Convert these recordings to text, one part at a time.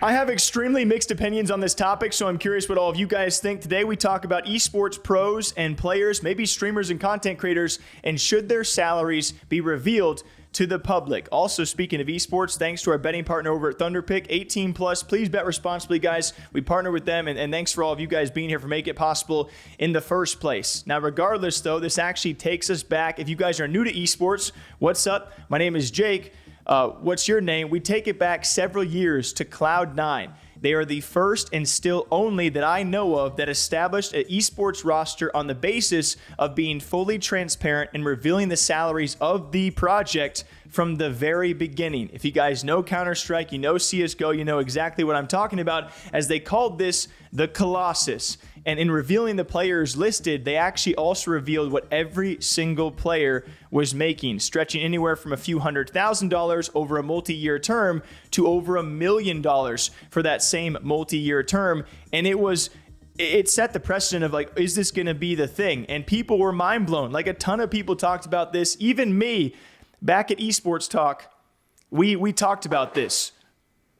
I have extremely mixed opinions on this topic, so I'm curious what all of you guys think. Today we talk about esports pros and players, maybe streamers and content creators, and should their salaries be revealed to the public. Also, speaking of esports, thanks to our betting partner over at Thunderpick, 18 plus. Please bet responsibly, guys. We partner with them, and thanks for all of you guys being here for making it possible in the first place. Now, regardless, though, this actually takes us back. If you guys are new to esports, what's up? My name is Jake. What's your name? We take it back several years to Cloud9. They are the first and still only that I know of that established an esports roster on the basis of being fully transparent and revealing the salaries of the project from the very beginning. If you guys know Counter-Strike, you know CSGO, you know exactly what I'm talking about, as they called this the Colossus. And in revealing the players listed, they actually also revealed what every single player was making, stretching anywhere from a few $100,000 over a multi-year term to over $1 million for that same multi-year term. And it set the precedent of like, is this going to be the thing? And people were mind blown. Like a ton of people talked about this. Even me, back at Esports Talk, we talked about this.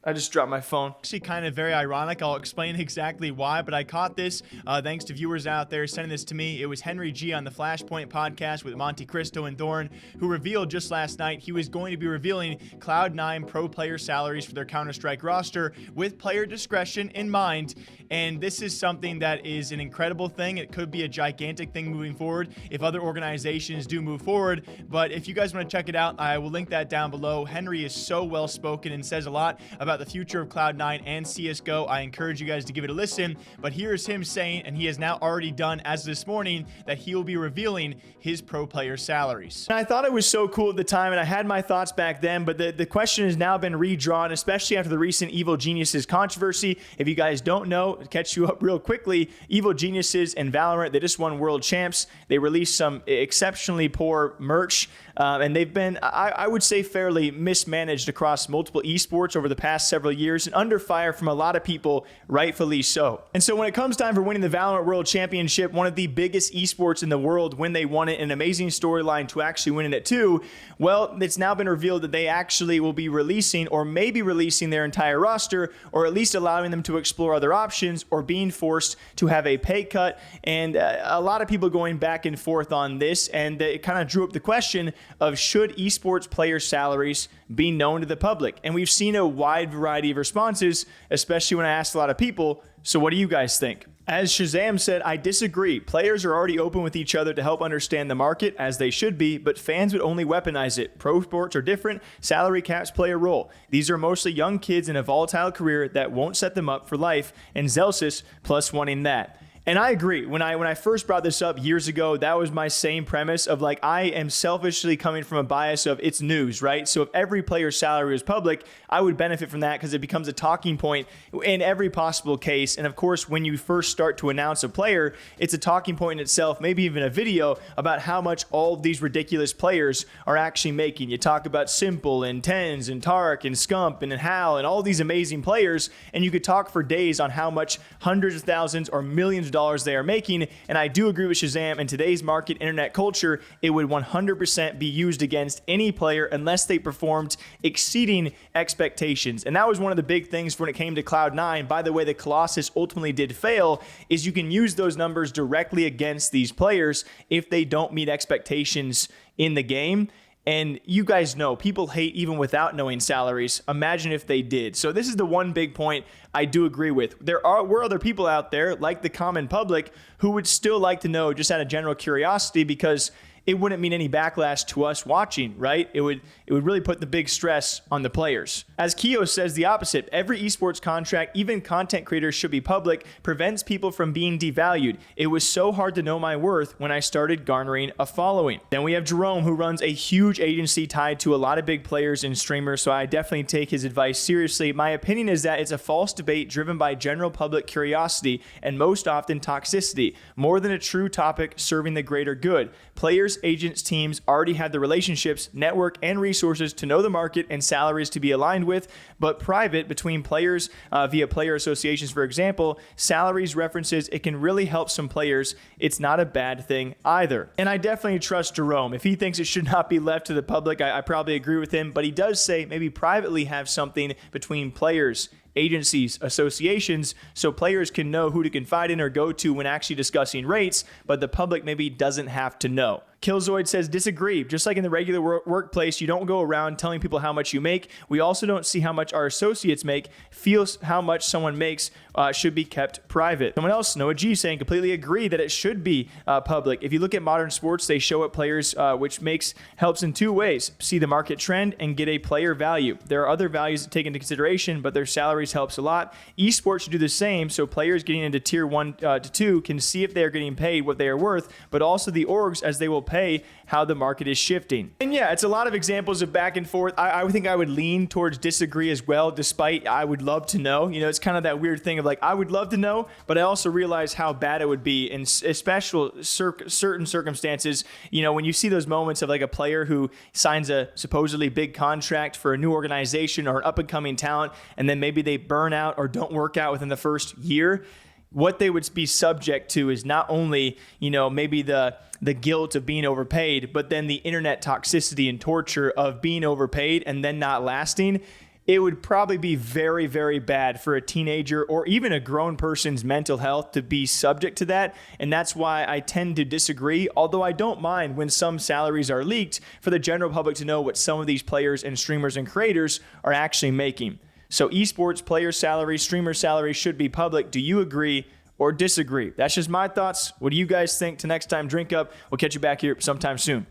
I just dropped my phone. Actually kind of very ironic. I'll explain exactly why, but I caught this thanks to viewers out there sending this to me. It was Henry G on the Flashpoint podcast with Monte Cristo and Thorn, who revealed just last night he was going to be revealing Cloud9 pro player salaries for their Counter-Strike roster with player discretion in mind. And this is something that is an incredible thing. It could be a gigantic thing moving forward if other organizations do move forward. But if you guys want to check it out, I will link that down below. Henry is so well spoken and says a lot about the future of Cloud9 and CSGO. I encourage you guys to give it a listen. But here's him saying, and he has now already done as this morning, that he will be revealing his pro player salaries. And I thought it was so cool at the time, and I had my thoughts back then, but the question has now been redrawn, especially after the recent Evil Geniuses controversy. If you guys don't know, to catch you up real quickly, Evil Geniuses and Valorant, they just won world champs. They released some exceptionally poor merch, and they've been, I would say, fairly mismanaged across multiple esports over the past several years and under fire from a lot of people, rightfully so. And so when it comes time for winning the Valorant World Championship, one of the biggest esports in the world, when they won it, an amazing storyline to actually winning it too, well, it's now been revealed that they actually will be releasing or maybe releasing their entire roster, or at least allowing them to explore other options, or being forced to have a pay cut. And a lot of people going back and forth on this, and it kind of drew up the question of should esports player salaries be known to the public? And we've seen a wide variety of responses, especially when I asked a lot of people, so what do you guys think? As Shahzam said, I disagree. Players are already open with each other to help understand the market, as they should be, but fans would only weaponize it. Pro sports are different. Salary caps play a role. These are mostly young kids in a volatile career that won't set them up for life, and Celsius plus wanting that. And I agree. When I first brought this up years ago, that was my same premise of like, I am selfishly coming from a bias of it's news, right? So if every player's salary was public, I would benefit from that because it becomes a talking point in every possible case. And of course, when you first start to announce a player, it's a talking point in itself, maybe even a video about how much all of these ridiculous players are actually making. You talk about Simple and Tens and Tark and Scump and Hal and all these amazing players, and you could talk for days on how much hundreds of thousands or millions of dollars they are making. And I do agree with Shahzam. In today's market, internet culture, it would 100% be used against any player unless they performed exceeding expectations. And that was one of the big things when it came to Cloud9. By the way, the Colossus ultimately did fail, is you can use those numbers directly against these players if they don't meet expectations in the game. And you guys know, people hate even without knowing salaries. Imagine if they did. So this is the one big point I do agree with. Were other people out there, like the common public, who would still like to know just out of general curiosity, because it wouldn't mean any backlash to us watching, right? It would really put the big stress on the players. As Keo says the opposite, every esports contract, even content creators, should be public, prevents people from being devalued. It was so hard to know my worth when I started garnering a following. Then we have Jerome, who runs a huge agency tied to a lot of big players and streamers, so I definitely take his advice seriously. My opinion is that it's a false debate driven by general public curiosity and most often toxicity, more than a true topic serving the greater good. Players, agents, teams already have the relationships, network, and resources to know the market and salaries to be aligned with, but private between players via player associations, for example, salaries references, it can really help some players. It's not a bad thing either. And I definitely trust Jerome. If he thinks it should not be left to the public, I probably agree with him, but he does say maybe privately have something between players, agencies, associations, so players can know who to confide in or go to when actually discussing rates, but the public maybe doesn't have to know. Killzoid says, disagree. Just like in the regular workplace, you don't go around telling people how much you make. We also don't see how much our associates make. Feels how much someone makes should be kept private. Someone else, Noah G, saying, completely agree that it should be public. If you look at modern sports, they show what players, which helps in two ways. See the market trend and get a player value. There are other values to take into consideration, but their salaries helps a lot. Esports should do the same, so players getting into tier 1 to 2 can see if they're getting paid what they are worth, but also the orgs, as they will pay how the market is shifting. And yeah, it's a lot of examples of back and forth. I would think I would lean towards disagree as well, despite I would love to know. You know, it's kind of that weird thing of like, I would love to know, but I also realize how bad it would be in especially certain circumstances. You know, when you see those moments of like a player who signs a supposedly big contract for a new organization or an up and coming talent, and then maybe they burn out or don't work out within the first year, what they would be subject to is not only, you know, maybe the guilt of being overpaid, but then the internet toxicity and torture of being overpaid and then not lasting. It would probably be very, very bad for a teenager or even a grown person's mental health to be subject to that. And that's why I tend to disagree, although I don't mind when some salaries are leaked for the general public to know what some of these players and streamers and creators are actually making. So esports player salaries, streamer salaries should be public. Do you agree or disagree? That's just my thoughts. What do you guys think? Till next time, drink up. We'll catch you back here sometime soon.